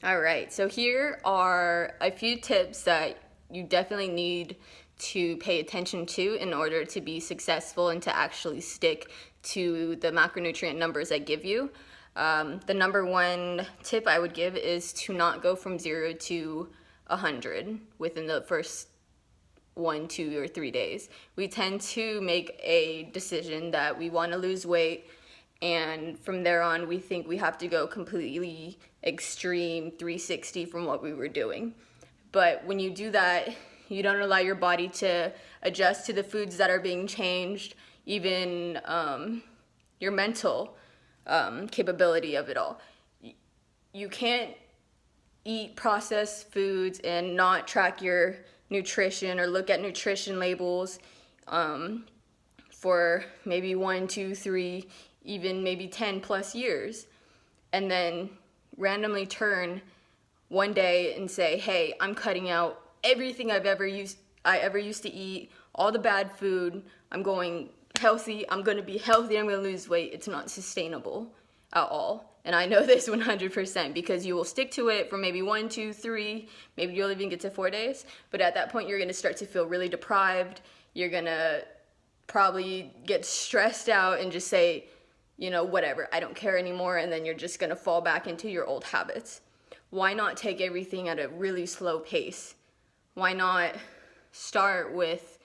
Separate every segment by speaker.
Speaker 1: All right, so here are a few tips that you definitely need to pay attention to in order to be successful and to actually stick to the macronutrient numbers I give you. The number one tip I would give is to not go from 0 to 100 within the first 1, 2, or 3 days. We tend to make a decision that we want to lose weight, and from there on we think we have to go completely extreme 360 from what we were doing. But when you do that, you don't allow your body to adjust to the foods that are being changed, even your mental capability of it all. You can't eat processed foods and not track your nutrition or look at nutrition labels for maybe 1, 2, 3, even maybe 10 plus years, and then randomly turn one day and say, hey, I'm cutting out everything I ever used to eat, all the bad food, I'm going healthy, I'm going to be healthy, I'm going to lose weight. It's not sustainable at all. And I know this 100% because you will stick to it for maybe 1, 2, 3, maybe you'll even get to 4 days. But at that point, you're going to start to feel really deprived. You're going to probably get stressed out and just say, whatever, I don't care anymore. And then you're just going to fall back into your old habits. Why not take everything at a really slow pace? Why not start with,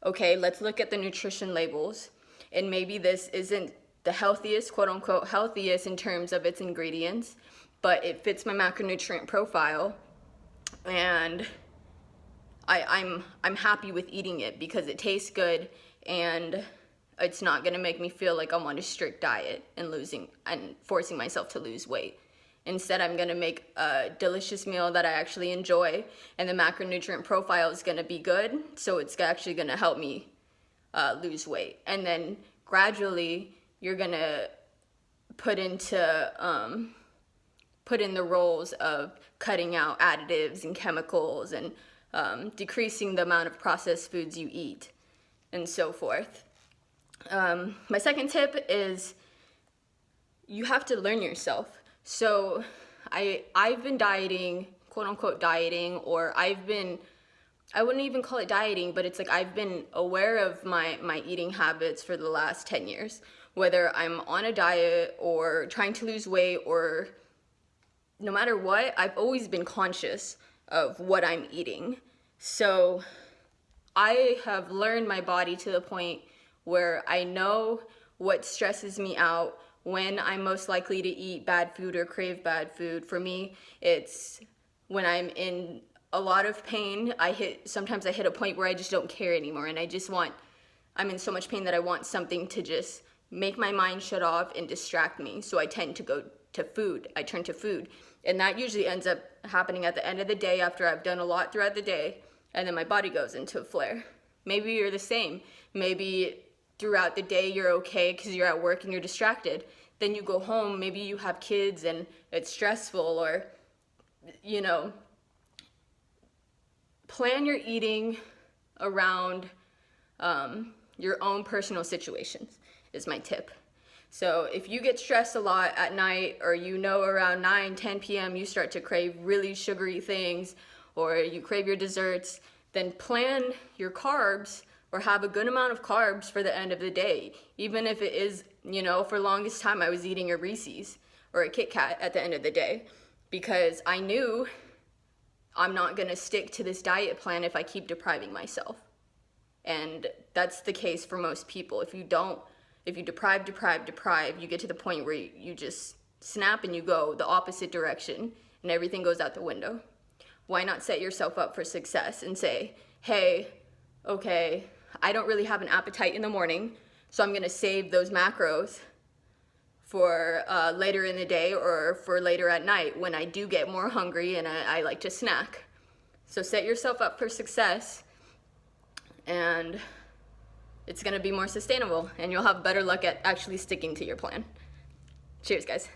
Speaker 1: okay, let's look at the nutrition labels. And maybe this isn't the healthiest, quote unquote, healthiest in terms of its ingredients, but it fits my macronutrient profile. And I'm happy with eating it because it tastes good and it's not gonna make me feel like I'm on a strict diet and forcing myself to lose weight. Instead, I'm gonna make a delicious meal that I actually enjoy, and the macronutrient profile is gonna be good, so it's actually gonna help me lose weight. And then gradually, you're gonna put in the roles of cutting out additives and chemicals and decreasing the amount of processed foods you eat and so forth. My second tip is you have to learn yourself. So I've been dieting, quote unquote dieting, or I wouldn't even call it dieting, but it's like I've been aware of my eating habits for the last 10 years. Whether I'm on a diet or trying to lose weight or no matter what, I've always been conscious of what I'm eating. So I have learned my body to the point where I know what stresses me out, when I'm most likely to eat bad food or crave bad food. For me, it's when I'm in a lot of pain. Sometimes I hit a point where I just don't care anymore, and I'm in so much pain that I want something to just make my mind shut off and distract me. So I tend to go to food. I turn to food. And that usually ends up happening at the end of the day after I've done a lot throughout the day, and then my body goes into a flare. Maybe you're the same. Maybe throughout the day you're okay because you're at work and you're distracted. Then you go home, maybe you have kids and it's stressful, or plan your eating around your own personal situations is my tip. So if you get stressed a lot at night, or around 9, 10 p.m. you start to crave really sugary things, or you crave your desserts, then plan your carbs or have a good amount of carbs for the end of the day. Even if it is, for the longest time I was eating a Reese's or a Kit Kat at the end of the day, because I knew I'm not gonna stick to this diet plan if I keep depriving myself. And that's the case for most people. If you deprive, you get to the point where you just snap and you go the opposite direction and everything goes out the window. Why not set yourself up for success and say, hey, okay, I don't really have an appetite in the morning, so I'm gonna save those macros for later in the day or for later at night when I do get more hungry and I like to snack. So set yourself up for success, and it's gonna be more sustainable, and you'll have better luck at actually sticking to your plan. Cheers, guys.